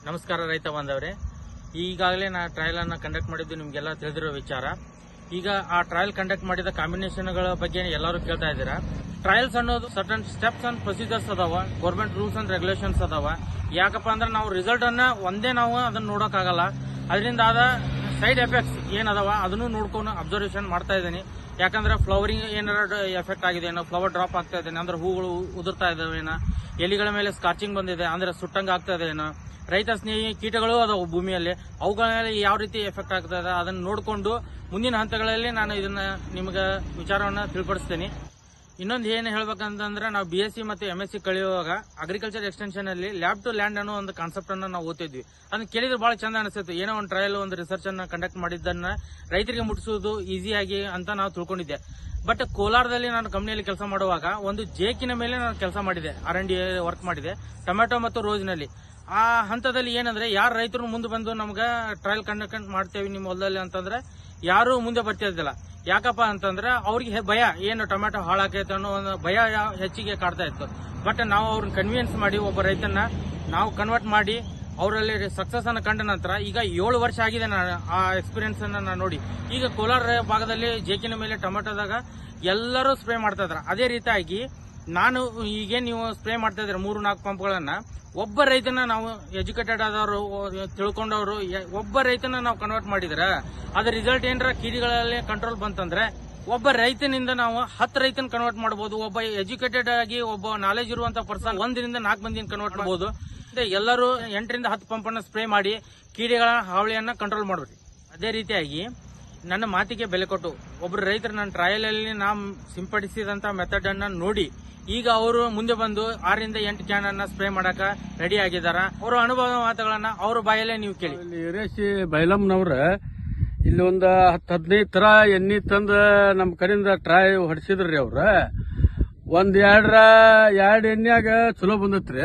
ನಮಸ್ಕಾರ ರೈತ ಬಾಂಧವರೇ. ಈಗಾಗಲೇ ನಾ ಟ್ರಯಲ್ ಅನ್ನ ಕಂಡಕ್ಟ್ ಮಾಡಿದ್ದು ನಿಮಗೆಲ್ಲ ತಿಳಿದಿರೋ ವಿಚಾರ. ಈಗ ಆ ಟ್ರಯಲ್ ಕಂಡಕ್ಟ್ ಮಾಡಿದ ಕಾಂಬಿನೇಷನ್ಗಳ ಬಗ್ಗೆ ಎಲ್ಲರೂ ಕೇಳ್ತಾ ಇದ್ದೀರಾ. ಟ್ರಯಲ್ಸ್ ಅನ್ನೋದು ಸರ್ಟನ್ ಸ್ಟೆಪ್ಸ್ ಅಂಡ್ ಪ್ರೊಸೀಜರ್ಸ್ ಅದಾವ, ಗೌರ್ಮೆಂಟ್ ರೂಲ್ಸ್ ಅಂಡ್ ರೆಗ್ಯುಲೇಷನ್ಸ್ ಅದಾವ. ಯಾಕಪ್ಪ ಅಂದ್ರೆ ನಾವು ರಿಸಲ್ಟ್ ಅನ್ನ ಒಂದೇ ನಾವು ಅದನ್ನ ನೋಡೋಕ್ಕಾಗಲ್ಲ. ಅದರಿಂದ ಆದ ಸೈಡ್ ಎಫೆಕ್ಟ್ಸ್ ಏನದಾವ ಅದನ್ನು ನೋಡ್ಕೊಂಡು ಅಬ್ಸರ್ವೇಷನ್ ಮಾಡ್ತಾ ಇದ್ದೀನಿ. ಯಾಕಂದ್ರೆ ಫ್ಲವರಿಂಗ್ ಏನಾರ ಎಫೆಕ್ಟ್ ಆಗಿದೆ, ಫ್ಲವರ್ ಡ್ರಾಪ್ ಆಗ್ತಾ ಇದ್ದೇನೆ ಅಂದ್ರೆ ಹೂಗಳು ಉದುರ್ತಾ ಇದಾವೇನ, ಎಲಿಗಳ ಮೇಲೆ ಸ್ಕಾಚಿಂಗ್ ಬಂದಿದೆ ಅಂದ್ರೆ ಸುಟ್ಟಂಗ ಆಗ್ತಾ ಇದೇನೋ, ರೈತ ಸ್ನೇಹಿ ಕೀಟಗಳು ಅದಾವು ಭೂಮಿಯಲ್ಲಿ, ಅವುಗಳ ಮೇಲೆ ಯಾವ ರೀತಿ ಎಫೆಕ್ಟ್ ಆಗ್ತಾ ಇದೆ ಅದನ್ನ ನೋಡಿಕೊಂಡು ಮುಂದಿನ ಹಂತಗಳಲ್ಲಿ ನಾನು ಇದನ್ನ ನಿಮಗೆ ವಿಚಾರವನ್ನ ತಿಳಿಪಡಿಸ್ತೇನೆ. ಇನ್ನೊಂದು ಏನು ಹೇಳ್ಬೇಕಂತಂದ್ರೆ, ನಾವು BSc ಮತ್ತು MSc ಕಲಿಯುವಾಗ ಅಗ್ರಿಕಲ್ಚರ್ ಎಕ್ಸ್ಟೆನ್ಷನ್ ಅಲ್ಲಿ ಲ್ಯಾಬ್ ಟು ಲ್ಯಾಂಡ್ ಅನ್ನೋ ಒಂದು ಕಾನ್ಸೆಪ್ಟ್ ಅನ್ನ ನಾವು ಓದ್ತಿದ್ವಿ. ಅದನ್ನ ಕೇಳಿದ್ರೆ ಬಹಳ ಚಂದ ಅನಿಸುತ್ತೆ. ಏನೋ ಒಂದು ಟ್ರಯಲ್ ಒಂದು ರಿಸರ್ಚ್ ಅನ್ನ ಕಂಡಕ್ಟ್ ಮಾಡಿದ್ದನ್ನ ರೈತರಿಗೆ ಮುಟ್ಟಿಸುವುದು ಈಸಿಯಾಗಿ ಅಂತ ನಾವು ತಿಳ್ಕೊಂಡಿದ್ದೆ. ಬಟ್ ಕೋಲಾರದಲ್ಲಿ ನಾನು ಕಂಪನಿಯಲ್ಲಿ ಕೆಲಸ ಮಾಡುವಾಗ ಒಂದು ಜೇಕಿನ ಮೇಲೆ ನಾನು ಕೆಲಸ ಮಾಡಿದೆ, R&D ವರ್ಕ್ ಮಾಡಿದೆ ಟೊಮ್ಯಾಟೊ ಮತ್ತು ರೋಸ್ನಲ್ಲಿ. ಆ ಹಂತದಲ್ಲಿ ಏನಂದ್ರೆ ಯಾರು ರೈತರು ಮುಂದೆ ಬಂದು ನಮ್ಗೆ ಟ್ರಯಲ್ ಕಂಡಕ್ಟ್ ಮಾಡ್ತೇವೆ ನಿಮ್ಮ ಹೊಲದಲ್ಲಿ ಅಂತಂದ್ರೆ ಯಾರು ಮುಂದೆ ಬರ್ತಿದ್ದಿಲ್ಲ. ಯಾಕಪ್ಪ ಅಂತಂದ್ರೆ ಅವ್ರಿಗೆ ಭಯ, ಏನು ಟೊಮ್ಯಾಟೊ ಹಾಳಾಕೈತೆ ಅನ್ನೋ ಒಂದು ಭಯ ಹೆಚ್ಚಿಗೆ ಕಾಡ್ತಾ ಇತ್ತು. ಬಟ್ ನಾವು ಅವ್ರನ್ನ ಕನ್ವಿನ್ಸ್ ಮಾಡಿ ಒಬ್ಬ ರೈತನ್ನ ನಾವು ಕನ್ವರ್ಟ್ ಮಾಡಿ ಅವರಲ್ಲಿ ಸಕ್ಸಸ್ ಅನ್ನ ಕಂಡ ನಂತರ ಈಗ 7 ವರ್ಷ ಆಗಿದೆ ಆ ಎಕ್ಸ್ಪೀರಿಯನ್ಸ್ ಅನ್ನ ನಾನು ನೋಡಿ. ಈಗ ಕೋಲಾರ ಭಾಗದಲ್ಲಿ ಜೇಕಿನ ಮೇಲೆ ಟೊಮ್ಯಾಟೊದಾಗ ಎಲ್ಲರೂ ಸ್ಪ್ರೇ ಮಾಡ್ತಾ ಇದ್ರ. ಅದೇ ರೀತಿಯಾಗಿ ನಾನು ಈಗೇನು ನೀವು ಸ್ಪ್ರೇ ಮಾಡ್ತಾ ಇದ್ರೆ 3-4 ಪಂಪ್ಗಳನ್ನ ಒಬ್ಬ ರೈತನ ನಾವು ಎಜುಕೇಟೆಡ್ ಆದವರು ತಿಳ್ಕೊಂಡವರು ಒಬ್ಬ ರೈತನ ನಾವು ಕನ್ವರ್ಟ್ ಮಾಡಿದ್ರೆ ಅದ್ರ ರಿಸಲ್ಟ್ ಏನಾರ ಕೀಡಿಗಳಲ್ಲಿ ಕಂಟ್ರೋಲ್ ಬಂತಂದ್ರೆ ಒಬ್ಬ ರೈತನಿಂದ ನಾವು 10 ರೈತನ ಕನ್ವರ್ಟ್ ಮಾಡಬಹುದು. ಒಬ್ಬ ಎಜುಕೇಟೆಡ್ ಆಗಿ ಒಬ್ಬ ನಾಲೆಜ್ ಇರುವಂತ ಪರ್ಸನ್ 1ರಿಂದ 4 ಮಂದಿನ ಕನ್ವರ್ಟ್ ಮಾಡಬಹುದು. ಎಲ್ಲರೂ 8ರಿಂದ 10 ಪಂಪ್ ಅನ್ನ ಸ್ಪ್ರೇ ಮಾಡಿ ಕೀಡಿಗಳ ಹಾವಳಿಯನ್ನ ಕಂಟ್ರೋಲ್ ಮಾಡಬೇಕು. ಅದೇ ರೀತಿಯಾಗಿ ನನ್ನ ಮಾತಿಗೆ ಬೆಲೆ ಕೊಟ್ಟು ಒಬ್ರು ರೈತರು ನನ್ನ ಟ್ರಯಲ್ ಅಲ್ಲಿ ನಾವು ಸಿಂಪಡಿಸಿದಂತ ಮೆಥಡ್ ಅನ್ನ ನೋಡಿ ಈಗ ಅವರು ಮುಂದೆ ಬಂದು 6ರಿಂದ 8 ಕ್ಯಾನ್ ಅನ್ನ ಸ್ಪ್ರೇ ಮಾಡಕ ರೆಡಿ ಆಗಿದಾರ. ಅವರ ಅನುಭವ ಮಾತುಗಳನ್ನ ಅವ್ರ ಬಾಯಲ್ಲೇ ನೀವು ಕೇಳಿ. ಹಿರೇಶಿ ಬೈಲಮ್ನವ್ರ ಇಲ್ಲಿ ಒಂದ್ 10-15 ತರ ಎಣ್ಣಿ ತಂದ ನಮ್ ಕಡೆಯಿಂದ ಟ್ರೈ ಹೊಡಿಸಿದ್ರಿ. ಅವ್ರ ಎರಡು ಎಣ್ಣಿಯಾಗ ಚಲೋ ಬಂದತ್ರಿ.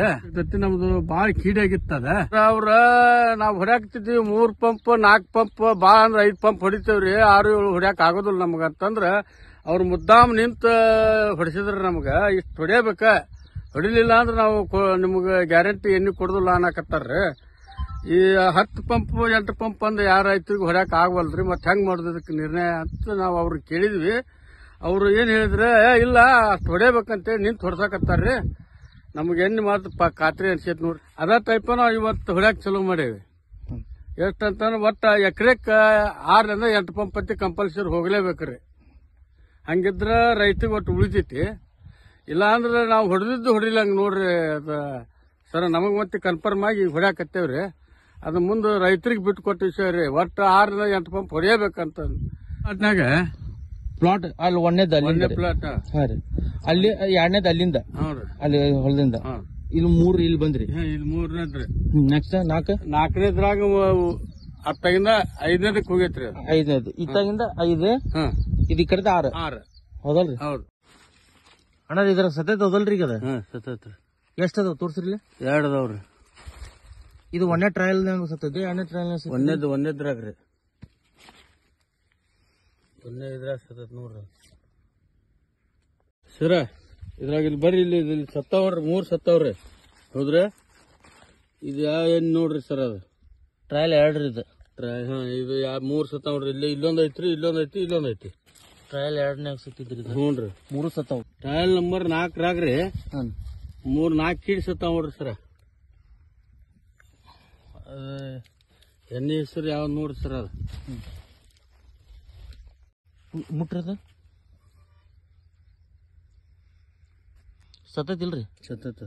ನಮ್ದು ಬಾಳ ಕೀಡಾಗಿತ್ತದ. ಅವ್ರ ನಾವ್ ಹೊಡ್ಯಾಕ್ತಿದ್ವಿ 3 ಪಂಪ್ 4 ಪಂಪ್ ಬಾಳ ಅಂದ್ರ 5 ಪಂಪ್ ಹೊಡಿತೇವ್ರಿ. 6-7 ಹೊಡ್ಯಾಕ್ ಆಗೋದಿಲ್ಲ ನಮಗ ಅಂತಂದ್ರ ಅವ್ರ ಮುದ್ದಾಮ್ ನಿಂತ ಹೊಡಿಸಿದ್ರ. ನಮ್ಗ ಇಷ್ಟ ಹೊಡಿಯಬೇಕ, ಹೊಡಿಲಿಲ್ಲ ಅಂದ್ರ ನಾವು ನಿಮ್ಗ ಗ್ಯಾರಂಟಿ ಎಣ್ಣಿ ಕೊಡುದಿಲ್ಲ ಅನ್ನಕತ್ತಾರ್ರಿ. ಈ 10 ಪಂಪ್ 8 ಪಂಪ್ ಅಂದ್ ಯಾರ ರೈತರಿಗೆ ಹೊಡ್ಯಾಕ್ ಆಗವಲ್ರಿ, ಮತ್ ಹೆಂಗ್ ಮಾಡೋದಕ್ಕೆ ನಿರ್ಣಯ ಅಂತ ನಾವ್ ಅವ್ರಿಗೆ ಕೇಳಿದ್ವಿ. ಅವ್ರು ಏನ್ ಹೇಳಿದ್ರೆ, ಇಲ್ಲ ಅಷ್ಟ್ ಹೊಡಿಬೇಕಂತೇಳಿ ನಿಂತ ಹೊಡ್ಸಾಕತ್ತಾರ್ರಿ. ನಮ್ಗೆ ಎಣ್ಣೆ ಮಾತ್ರ ಖಾತ್ರಿ ಅನ್ಸೈತ್ ನೋಡ್ರಿ. ಅದ ಟೈಪ್ ನಾವ್ ಇವತ್ತು ಹೊಡ್ಯಾಕ್ ಚಲೋ ಮಾಡೇವಿ. ಎಷ್ಟಂತ ಒಟ್ಟ ಎಕರೆಕ್ 6ರಿಂದ 8 ಪಂಪ್ ಅಂತ ಕಂಪಲ್ಸರಿ ಹೋಗ್ಲೇಬೇಕ್ರಿ. ಹಂಗಿದ್ರ ರೈತಗೆ ಒಟ್ಟು ಉಳಿತೈತಿ. ಇಲ್ಲ ಅಂದ್ರೆ ನಾವು ಹೊಡಿಲಂಗ ನೋಡ್ರಿ. ಅದ ಸರ್ ನಮಗ್ ಮತ್ತೆ ಕನ್ಫರ್ಮ್ ಆಗಿ ಹೊಡ್ಯಾಕತ್ತೇವ್ರಿ. ಅದ ಮುಂದೆ ರೈತರಿಗೆ ಬಿಟ್ಟು ಕೊಟ್ಟ ವಿಷಯ ರೀ. ಒಟ್ಟು 6ರಿಂದ 8 ಪಂಪ್ ಹೊಡಿಯಬೇಕಂತ ಅದ್ನಾಗ ಪ್ಲಾಟ್ ಅಲ್ಲಿ 1ನೇದ ಪ್ಲಾಟ್ ಅಲ್ಲಿ 2ನೇದ ಅಲ್ಲಿಂದ ಅಲ್ಲಿ ಹೊಲದಿಂದ ಇಲ್ಲಿ 3 ಇಲ್ಲಿ ಬಂದ್ರಿ. ಇಲ್ಲಿ 3ನೇದ್ರಿ. ನೆಕ್ಸ್ಟ್ 4ನೇದ್ರಾಗ 10ರಿಂದ 5ನೇದಕ್ಕೆ ಹೋಗೈತ್ರಿ. 5ನೇದು ಇತ್ತಾಗಿಂದ 5 ಇದು ಈ ಕಡೆ 6 ಹೌದಲ್ರಿ? ಹೌದು ಅಣ್ಣ. ಇದ್ರ ಸತೇತ್ ಹೌದಲ್ರಿ? ಈಗ ಸತೈತ್ರಿ. ಎಷ್ಟ್ ಅದಾವ ತೋರ್ಸಿರ್ಲಿ? 2 ಅದಾವ್ರಿ. ಇದು 1ನೇ ಟ್ರಯಲ್ ಸತ್ತೈತಿ, 2ನೇ ಟ್ರಯಲ್ ಒಂದೇದ್ರಾಗ್ರಿ. 1ನೇ ಇದ್ರಾಗ ಸತತ್ ನೋಡ್ರಿ ಸರ. ಇದ್ರಾಗ ಇಲ್ಲಿ ಬರ್ರಿ, ಇಲ್ಲಿ ಸತ್ತವ್ರಿ, 3 ಸತ್ತವ್ರಿ. ಹೌದ್ರಿ? ಇದು ಏನ್ ನೋಡ್ರಿ ಸರ್, ಅದು ಟ್ರಯಲ್ 2 ರೀ. ಇದು ಇದು 3 ಸತ್ತವ್ರಿ. ಇಲ್ಲೊಂದ್ ಐತ್ರಿ, ಇಲ್ಲೊಂದ್ ಐತಿ, ಇಲ್ಲೊಂದ್ ಐತಿ. ಟ್ರಯಲ್ 2ನೇ ಸತ್ತಿದ್ರಿ. ಹ್ಞೂನ್ರಿ. 3 ಸತ್ತಾವ್. ಟ್ರಯಲ್ ನಂಬರ್ 4ರಾಗ್ರಿ 4 ಕೀಡಿ ಸತ್ತಾವ ನೋಡ್ರಿ ಸರ. ಎಣ್ಣೆ ಹೆಸರು ಯಾವ್ದು ನೋಡ್ರಿ ಸರ್? ಅದು ಮುಟ್ರದ ಸತ್ತೈತಿಲ್ರಿ? ಸತ್ತೈತ.